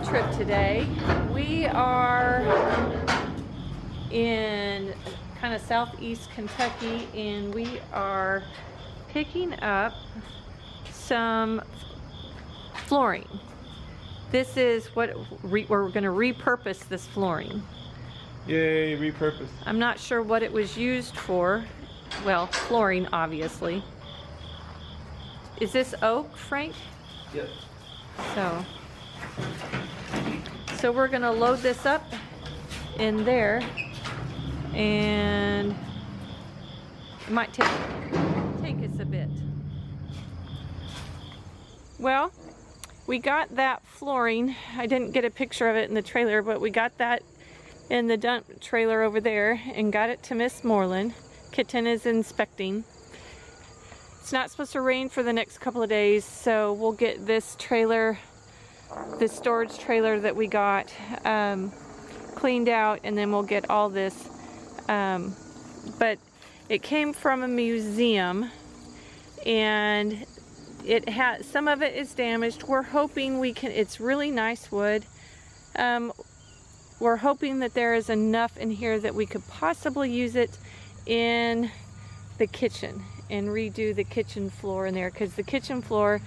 trip today. We are in kind of southeast Kentucky and we are picking up some flooring. This is what we're going to repurpose this flooring. Yay, repurpose. I'm not sure what it was used for. Well, flooring, obviously. Is this oak, Frank? Yes. So we're going to load this up in there, and it might take us a bit. Well, we got that flooring. I didn't get a picture of it in the trailer, but we got that in the dump trailer over there and got it to Miss Mooreland. Kitten is inspecting. It's not supposed to rain for the next couple of days, so we'll get this trailer, this storage trailer that we got, cleaned out, and then we'll get all this. But it came from a museum, and it has, some of it is damaged. We're hoping we can, it's really nice wood. We're hoping that there is enough in here that we could possibly use it in the kitchen and redo the kitchen floor in there, because the kitchen floor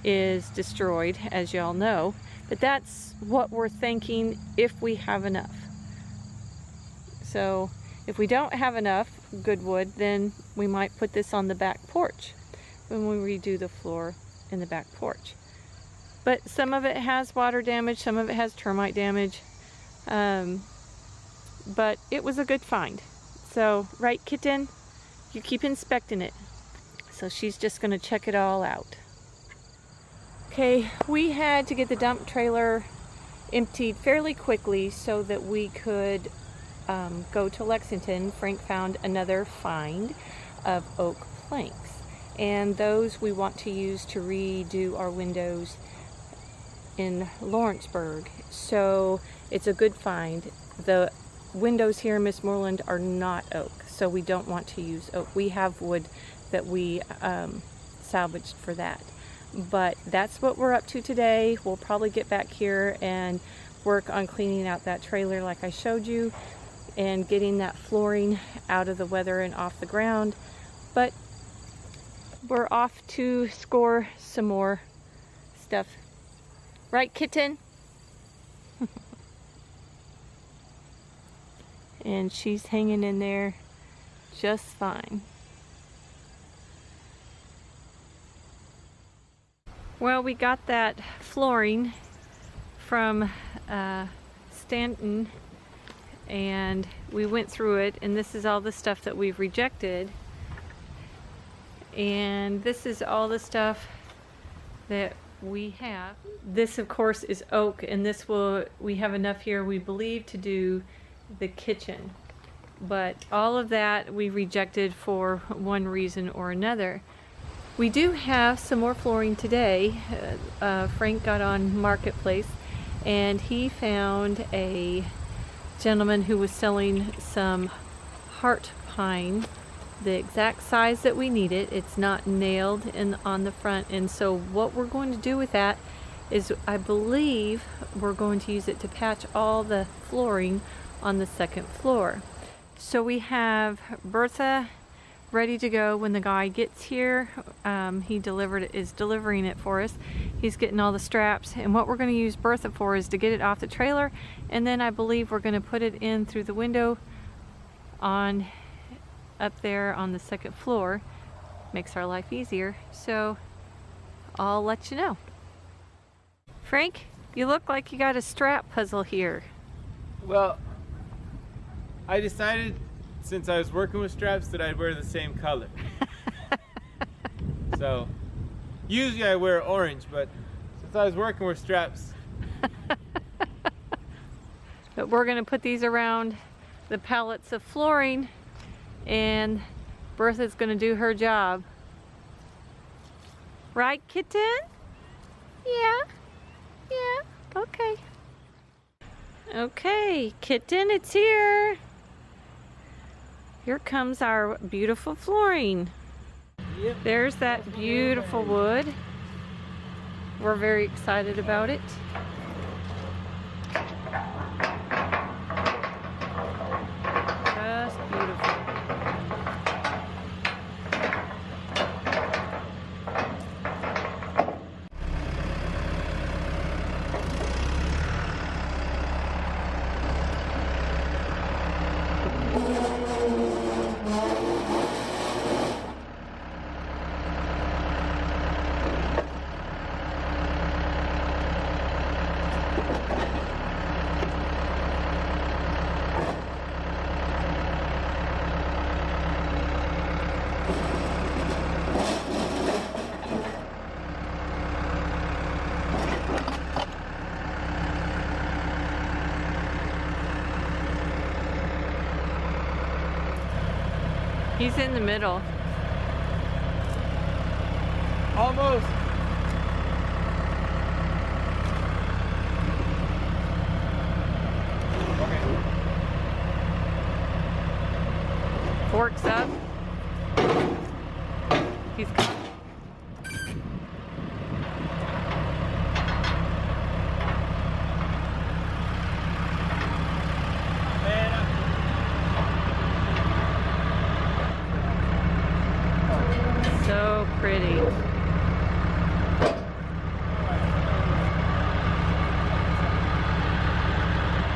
is destroyed, as y'all know. But that's what we're thinking if we have enough. So if we don't have enough good wood, then we might put this on the back porch when we redo the floor in the back porch. But some of it has water damage, some of it has termite damage, but it was a good find. So, right, Kitten? You keep inspecting it. So she's just going to check it all out. Okay, we had to get the dump trailer emptied fairly quickly so that we could go to Lexington. Frank found another find of oak planks, and those we want to use to redo our windows in Lawrenceburg. So it's a good find. The windows here in Miss Mooreland are not oak, so we don't want to use oak. We have wood that we salvaged for that. But that's what we're up to today. We'll probably get back here and work on cleaning out that trailer like I showed you and getting that flooring out of the weather and off the ground. But we're off to score some more stuff. Right, Kitten? And she's hanging in there just fine. Well, we got that flooring from Stanton, and we went through it, and this is all the stuff that we've rejected, and this is all the stuff that we have. This, of course, is oak, and this we have enough here, we believe, to do the kitchen. But all of that we rejected for one reason or another. We do have some more flooring today. Frank got on Marketplace and he found a gentleman who was selling some heart pine, the exact size that we needed. It's not nailed on the front, and so what we're going to do with that is, I believe, we're going to use it to patch all the flooring on the second floor. So we have Bertha ready to go when the guy gets here. He is delivering it for us. He's getting all the straps, and what we're going to use Bertha for is to get it off the trailer, and then I believe we're going to put it in through the window on up there on the second floor. Makes our life easier, so I'll let you know. Frank, you look like you got a strap puzzle here. Well, I decided, since I was working with straps, that I'd wear the same color. So, usually I wear orange, but since I was working with straps. But we're going to put these around the pallets of flooring, and Bertha's going to do her job. Right, Kitten? Yeah. Yeah. Okay. Okay, Kitten, it's here. Here comes our beautiful flooring. Yep. There's that beautiful wood. We're very excited about it. He's in the middle. Almost. Okay. Forks up. He's coming. So pretty.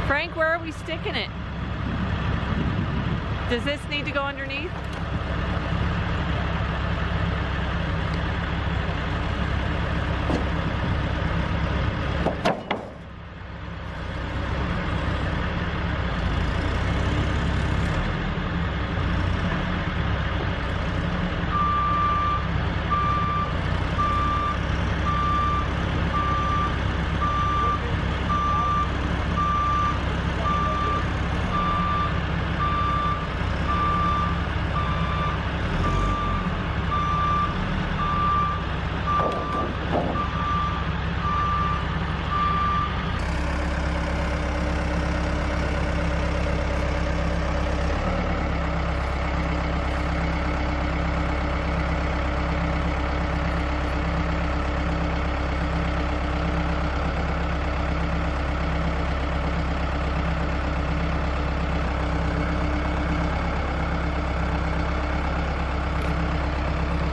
Frank, where are we sticking it? Does this need to go underneath?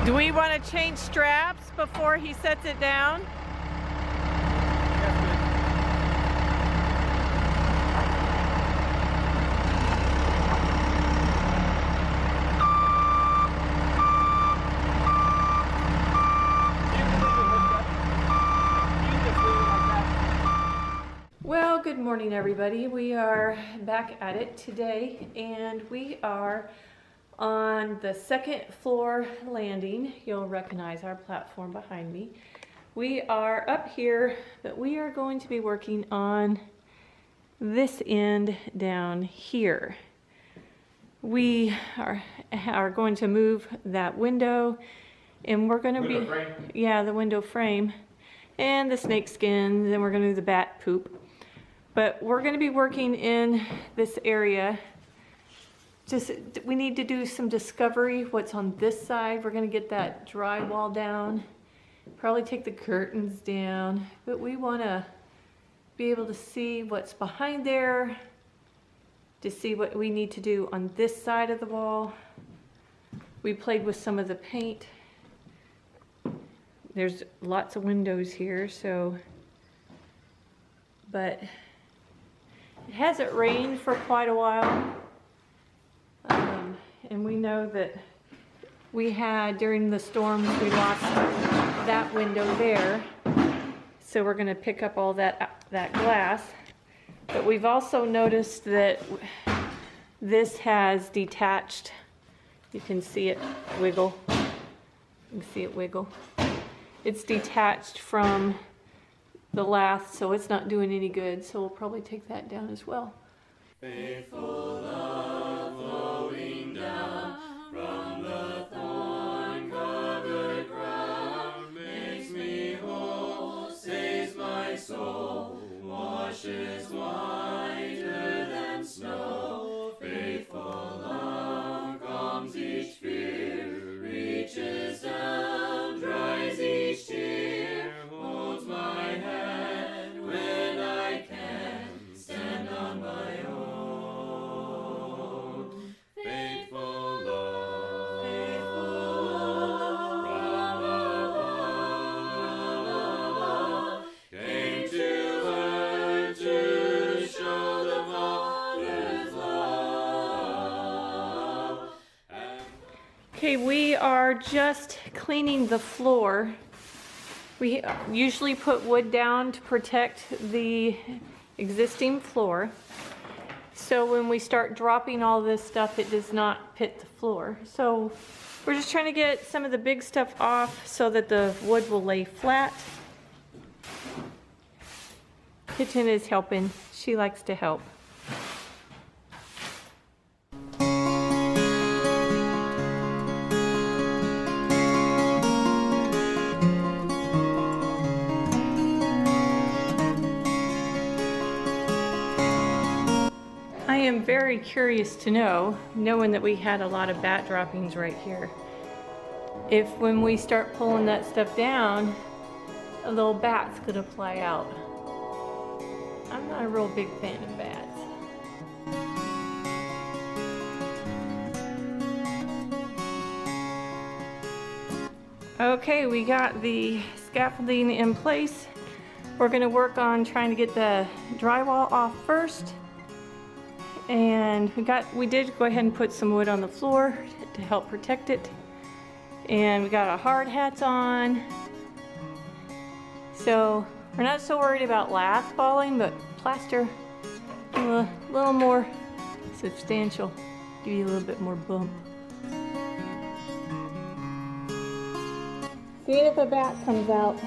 Do we want to change straps before he sets it down? Well, good morning everybody. We are back at it today and we are on the second floor landing. You'll recognize our platform behind me. We are up here, but we are going to be working on this end down here. We are going to move that window and we're going to be, yeah, the window frame and the snake skins, and we're going to do the bat poop. But we're going to be working in this area. Just, we need to do some discovery what's on this side. We're going to get that drywall down, probably take the curtains down, but we want to be able to see what's behind there, to see what we need to do on this side of the wall. We played with some of the paint. There's lots of windows here, so, but it hasn't rained for quite a while. And we know that we had, during the storms, we lost that window there. So we're going to pick up all that glass. But we've also noticed that this has detached. You can see it wiggle. You can see it wiggle. It's detached from the lath, so it's not doing any good. So we'll probably take that down as well. Faithful love flowing down from the thorn-covered ground makes me whole, saves my soul, washes whiter than snow. Faithful love calms each fear, reaches down, dries each tear, holds my hand when I can stand on my own. Okay, we are just cleaning the floor. We usually put wood down to protect the existing floor. So when we start dropping all this stuff, it does not hit the floor. So we're just trying to get some of the big stuff off so that the wood will lay flat. Kitchen is helping. She likes to help. I am very curious to know, knowing that we had a lot of bat droppings right here, if when we start pulling that stuff down, a little bat's gonna fly out. I'm not a real big fan of bats. Okay, we got the scaffolding in place. We're gonna work on trying to get the drywall off first. And we did go ahead and put some wood on the floor to help protect it. And we got our hard hats on. So we're not so worried about lath falling, but plaster a little more substantial. Give you a little bit more bump. See if a bat comes out.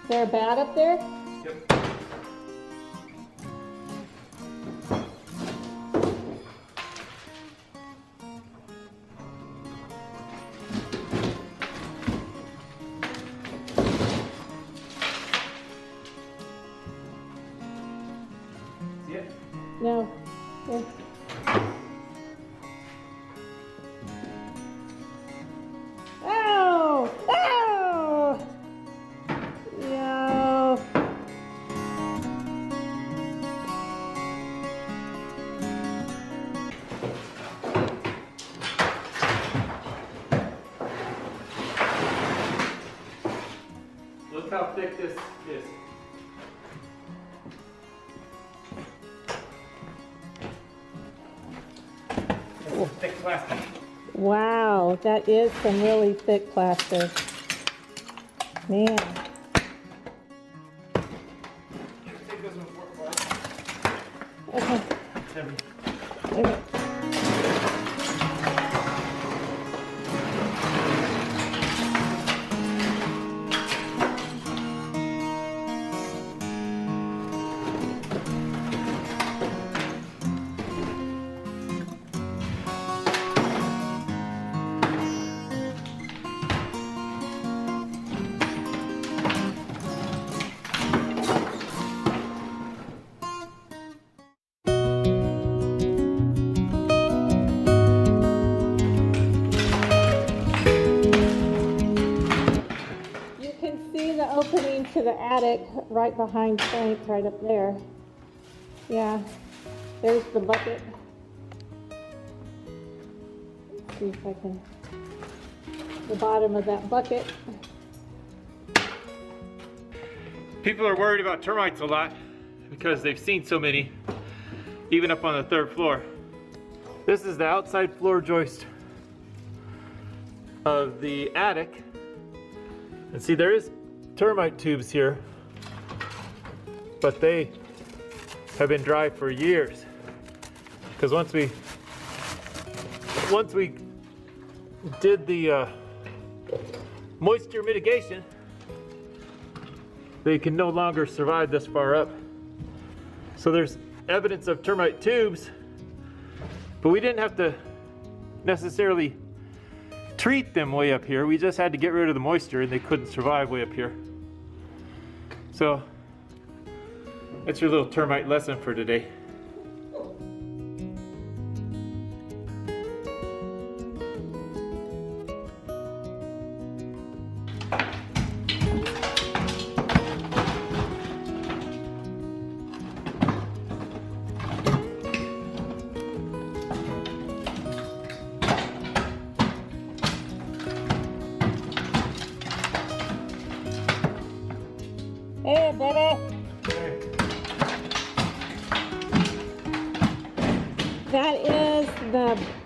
Is there a bat up there? Yep. See it? No. Here. Ow! Ow! No. Look how thick this is. This is thick plastic. Wow, that is some really thick plaster. Man. Take this one for it. Okay. It's heavy. Okay. Opening to the attic right behind Frank, right up there. Yeah, there's the bucket. Let's see if I can, the bottom of that bucket. People are worried about termites a lot because they've seen so many, even up on the 3rd floor. This is the outside floor joist of the attic. And see, there is termite tubes here, but they have been dry for years. Because once we did the moisture mitigation, they can no longer survive this far up. So there's evidence of termite tubes, but we didn't have to necessarily treat them way up here. We just had to get rid of the moisture and they couldn't survive way up here. So that's your little termite lesson for today.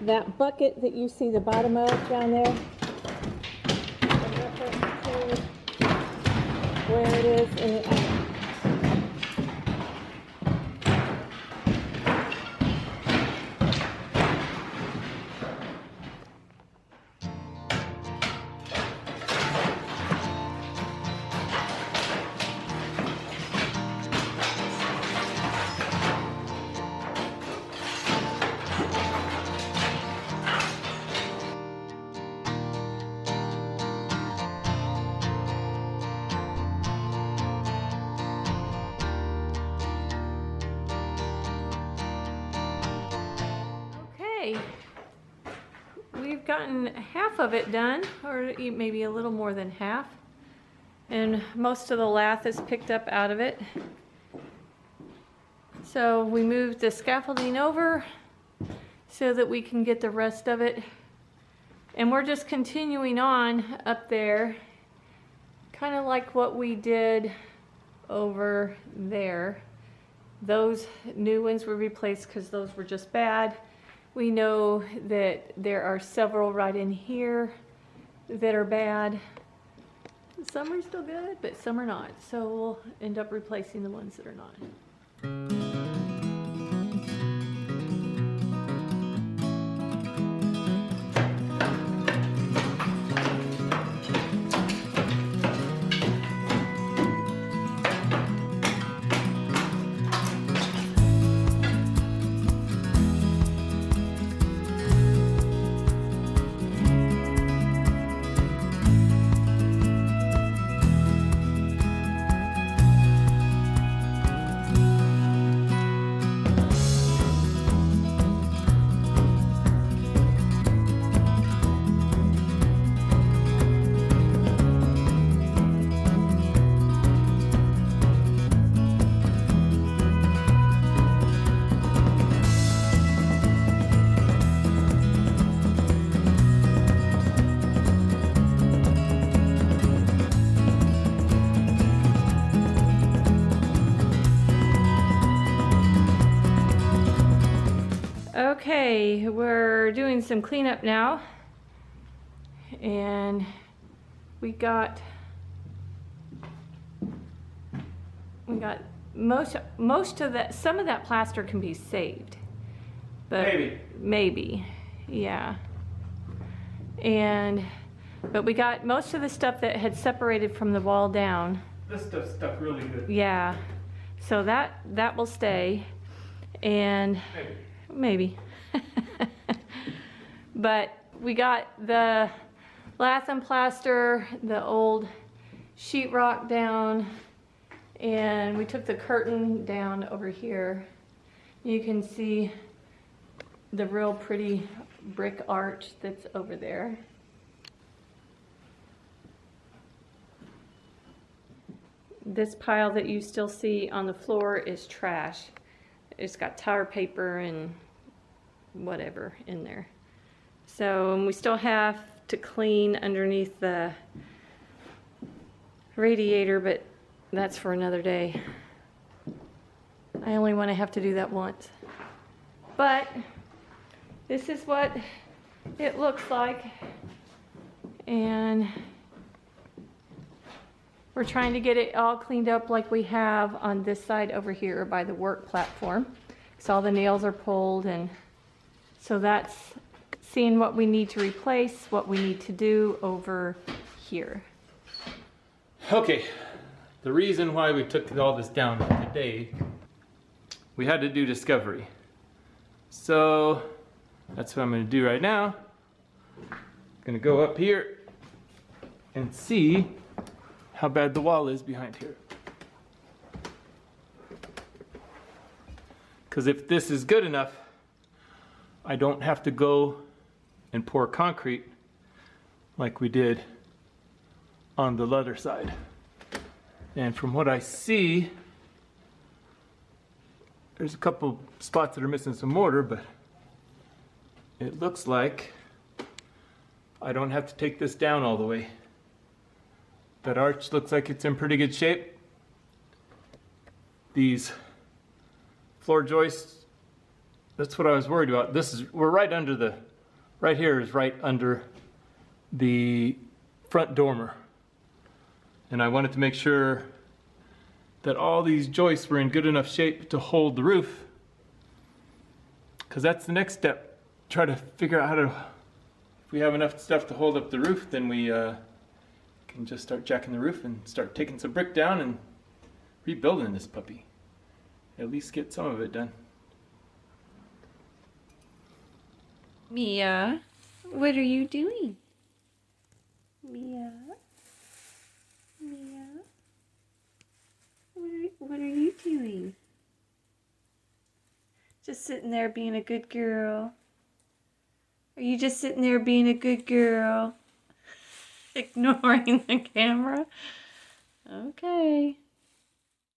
that bucket that you see the bottom of down there, in reference to where it is in the attic. Okay, we've gotten half of it done, or maybe a little more than half, and most of the lath is picked up out of it. So we moved the scaffolding over so that we can get the rest of it, and we're just continuing on up there, kind of like what we did over there. Those new ones were replaced because those were just bad. We know that there are several right in here that are bad. Some are still good, but some are not. So we'll end up replacing the ones that are not. Okay, we're doing some cleanup now, and we got most of that. Some of that plaster can be saved, but maybe, yeah. But we got most of the stuff that had separated from the wall down. This stuff stuck really good. Yeah, so that will stay, and maybe. But we got the lath and plaster, the old sheetrock down, and we took the curtain down over here. You can see the real pretty brick arch that's over there. This pile that you still see on the floor is trash. It's got tar paper and whatever in there. So we still have to clean underneath the radiator, but that's for another day. I only want to have to do that once. But this is what it looks like, and we're trying to get it all cleaned up like we have on this side over here by the work platform. So all the nails are pulled, and so that's seeing what we need to replace, what we need to do over here. Okay, the reason why we took all this down today, we had to do discovery. So that's what I'm going to do right now. I'm going to go up here and see how bad the wall is behind here. Because if this is good enough, I don't have to go and pour concrete like we did on the other side. And from what I see, there's a couple spots that are missing some mortar, but it looks like I don't have to take this down all the way. That arch looks like it's in pretty good shape. These floor joists, that's what I was worried about. We're right under the right here is right under the front dormer. And I wanted to make sure that all these joists were in good enough shape to hold the roof, because that's the next step. Try to figure out how to, if we have enough stuff to hold up the roof, then we can just start jacking the roof and start taking some brick down and rebuilding this puppy. At least get some of it done. Mia, what are you doing? Mia? Mia? What are you doing? Just sitting there being a good girl. Are you just sitting there being a good girl? Ignoring the camera? Okay.